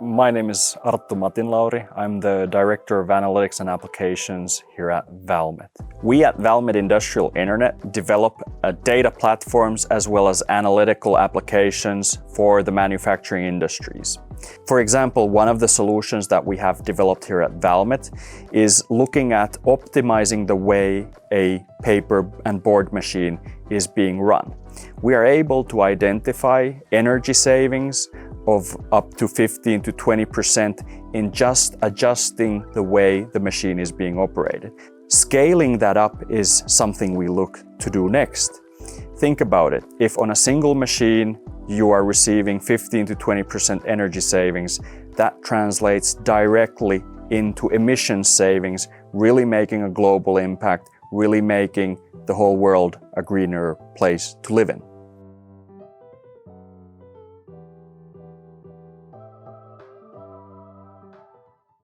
My name is Arttu Matinlauri. I'm the Director of Analytics and Applications here at Valmet. We at Valmet Industrial Internet develop data platforms as well as analytical applications for the manufacturing industries. For example, one of the solutions that we have developed here at Valmet is looking at optimizing the way a paper and board machine is being run. We are able to identify energy savings of up to 15 to 20% in just adjusting the way the machine is being operated. Scaling that up is something we look to do next. Think about it. If on a single machine you are receiving 15 to 20% energy savings, that translates directly into emission savings, really making a global impact, really making the whole world a greener place to live in.